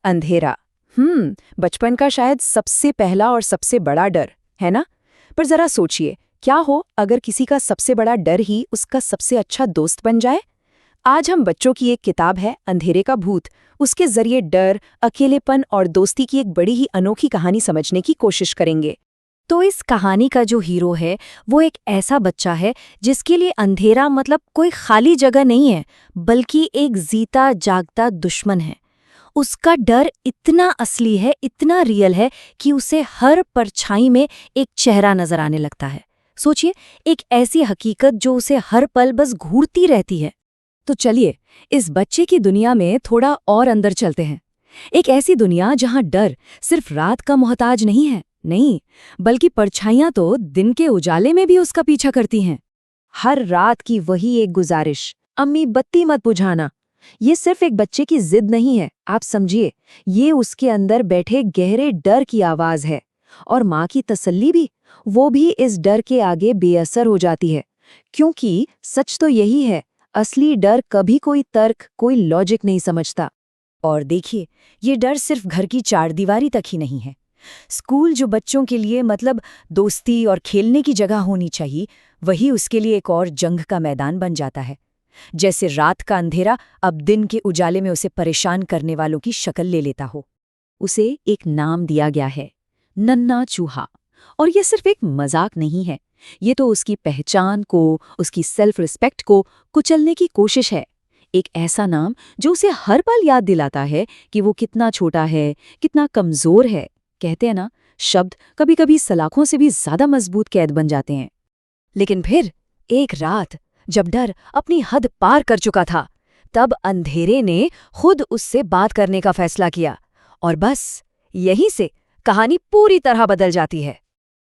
अंधेरा। बचपन का शायद सबसे पहला और सबसे बड़ा डर, है ना? पर जरा सोचिए, क्या हो अगर किसी का सबसे बड़ा डर ही उसका सबसे अच्छा दोस्त बन जाए? आज हम बच्चों की एक किताब है अंधेरे का भूत, उसके जरिए डर, अकेलेपन और दोस्ती की एक बड़ी ही अनोखी कहानी समझने की कोशिश करेंगे। तो इस कहानी का जो हीरो है वो एक ऐसा बच्चा है जिसके लिए अंधेरा मतलब कोई खाली जगह नहीं है, बल्कि एक जीता जागता दुश्मन है। उसका डर इतना असली है, इतना रियल है कि उसे हर परछाई में एक चेहरा नजर आने लगता है। सोचिए, एक ऐसी हकीकत जो उसे हर पल बस घूरती रहती है। तो चलिए इस बच्चे की दुनिया में थोड़ा और अंदर चलते हैं। एक ऐसी दुनिया जहां डर सिर्फ रात का मोहताज नहीं है, नहीं, बल्कि परछाइयां तो दिन के उजाले में भी उसका पीछा करती हैं। हर रात की वही एक गुजारिश, अम्मी बत्ती मत बुझाना। ये सिर्फ एक बच्चे की जिद नहीं है, आप समझिए, ये उसके अंदर बैठे गहरे डर की आवाज है। और माँ की तसल्ली भी, वो भी इस डर के आगे बेअसर हो जाती है। क्योंकि सच तो यही है, असली डर कभी कोई तर्क, कोई लॉजिक नहीं समझता। और देखिए, ये डर सिर्फ घर की चारदीवारी तक ही नहीं है। स्कूल जो बच्चों के लिए मतलब दोस्ती और खेलने की जगह होनी चाहिए, वही उसके लिए एक और जंग का मैदान बन जाता है। जैसे रात का अंधेरा अब दिन के उजाले में उसे परेशान करने वालों की शक्ल ले लेता हो। उसे एक नाम दिया गया है, नन्हा चूहा। और ये सिर्फ एक मजाक नहीं है, ये तो उसकी पहचान को, उसकी सेल्फ रिस्पेक्ट को कुचलने की कोशिश है। एक ऐसा नाम जो उसे हर पल याद दिलाता है कि वो कितना छोटा है, कितना कमजोर है। कहते हैं ना, शब्द कभी-कभी सलाखों से भी ज्यादा मजबूत कैद बन जाते हैं। लेकिन फिर एक रात जब डर अपनी हद पार कर चुका था, तब अंधेरे ने खुद उससे बात करने का फैसला किया। और बस यहीं से कहानी पूरी तरह बदल जाती है।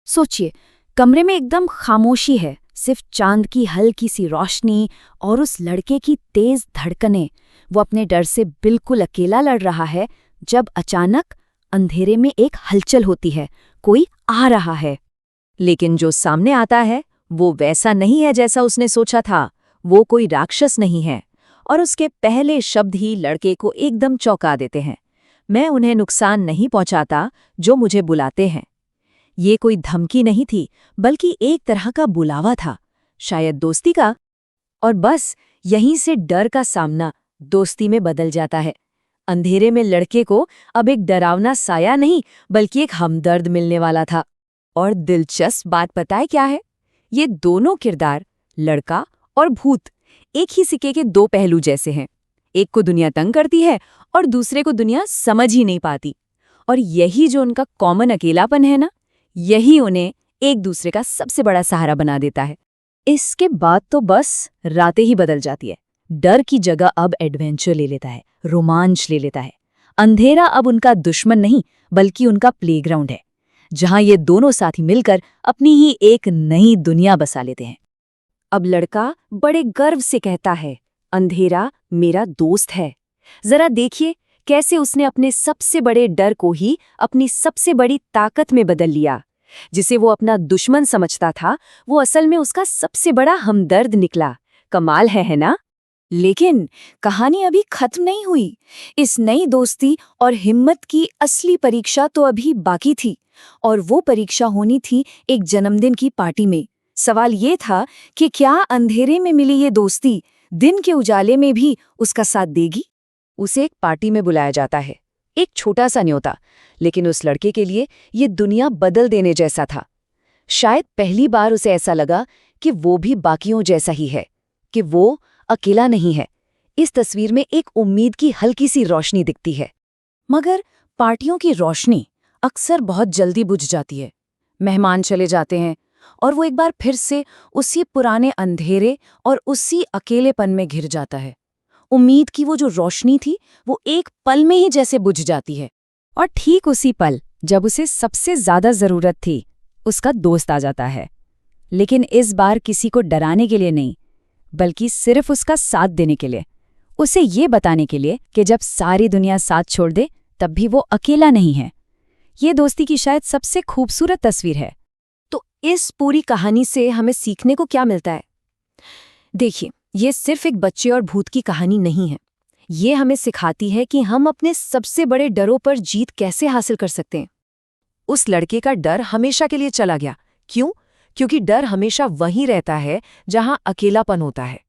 सोचिए, कमरे में एकदम खामोशी है, सिर्फ चांद की हल्की सी रोशनी और उस लड़के की तेज धड़कनें। वो अपने डर से बिल्कुल अकेला लड़ रहा है, जब अचानक अंधेरे में एक हलचल होती है, कोई आ रहा है। लेकिन जो सामने आता है वो वैसा नहीं है जैसा उसने सोचा था। वो कोई राक्षस नहीं है। और उसके पहले शब्द ही लड़के को एकदम चौंका देते हैं। मैं उन्हें नुकसान नहीं पहुंचाता जो मुझे बुलाते हैं। ये कोई धमकी नहीं थी, बल्कि एक तरह का बुलावा था, शायद दोस्ती का। और बस यहीं से डर का सामना दोस्ती में बदल जाता है। अंधेरे में लड़के को अब एक डरावना साया नहीं, बल्कि एक हमदर्द मिलने वाला था। और दिलचस्प बात पता है क्या है? ये दोनों किरदार, लड़का और भूत, एक ही सिक्के के दो पहलू जैसे हैं। एक को दुनिया तंग करती है और दूसरे को दुनिया समझ ही नहीं पाती। और यही जो उनका कॉमन अकेलापन है ना, यही उन्हें एक दूसरे का सबसे बड़ा सहारा बना देता है। इसके बाद तो बस रातें ही बदल जाती है। डर की जगह अब एडवेंचर ले लेता है, रोमांच ले लेता है। अंधेरा अब उनका दुश्मन नहीं, बल्कि उनका प्लेग्राउंड है, जहां ये दोनों साथी मिलकर अपनी ही एक नई दुनिया बसा लेते हैं। अब लड़का बड़े गर्व से कहता है, अंधेरा मेरा दोस्त है। जरा देखिए कैसे उसने अपने सबसे बड़े डर को ही अपनी सबसे बड़ी ताकत में बदल लिया। जिसे वो अपना दुश्मन समझता था, वो असल में उसका सबसे बड़ा हमदर्द निकला। कमाल है ना? लेकिन कहानी अभी खत्म नहीं हुई। इस नई दोस्ती और हिम्मत की असली परीक्षा तो अभी बाकी थी। और वो परीक्षा होनी थी एक जन्मदिन की पार्टी में। सवाल ये था कि क्या अंधेरे में मिली ये दोस्ती दिन के उजाले में भी उसका साथ देगी? उसे एक पार्टी में बुलाया जाता है, एक छोटा सा न्योता, लेकिन उस लड़के के लिए ये दुनिया बदल देने जैसा था। शायद पहली बार उसे ऐसा लगा कि वो भी बाकियों जैसा ही है, कि वो अकेला नहीं है। इस तस्वीर में एक उम्मीद की हल्की सी रोशनी दिखती है। मगर पार्टियों की रोशनी अक्सर बहुत जल्दी बुझ जाती है। मेहमान चले जाते हैं और वो एक बार फिर से उसी पुराने अंधेरे और उसी अकेलेपन में घिर जाता है। उम्मीद की वो जो रोशनी थी, वो एक पल में ही जैसे बुझ जाती है। और ठीक उसी पल, जब उसे सबसे ज्यादा जरूरत थी, उसका दोस्त आ जाता है। लेकिन इस बार किसी को डराने के लिए नहीं, बल्कि सिर्फ उसका साथ देने के लिए। उसे ये बताने के लिए कि जब सारी दुनिया साथ छोड़ दे, तब भी वो अकेला नहीं है। ये दोस्ती की शायद सबसे खूबसूरत तस्वीर है। तो इस पूरी कहानी से हमें सीखने को क्या मिलता है? देखिए, ये सिर्फ एक बच्चे और भूत की कहानी नहीं है। ये हमें सिखाती है कि हम अपने सबसे बड़े डरों पर जीत कैसे हासिल कर सकते हैं। उस लड़के का डर हमेशा के लिए चला गया। क्यों? क्योंकि डर हमेशा वहीं रहता है जहां अकेलापन होता है।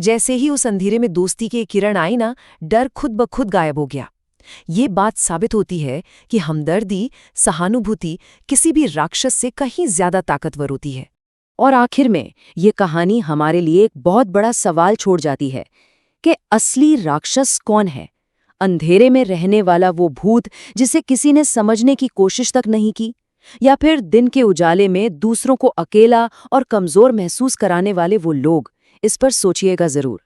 जैसे ही उस अंधेरे में दोस्ती की एक किरण आई ना, डर खुद ब खुद गायब हो गया। ये बात साबित होती है कि हमदर्दी, सहानुभूति किसी भी राक्षस से कहीं ज्यादा ताकतवर होती है। और आखिर में ये कहानी हमारे लिए एक बहुत बड़ा सवाल छोड़ जाती है कि असली राक्षस कौन है? अंधेरे में रहने वाला वो भूत जिसे किसी ने समझने की कोशिश तक नहीं की, या फिर दिन के उजाले में दूसरों को अकेला और कमजोर महसूस कराने वाले वो लोग? इस पर सोचिएगा जरूर।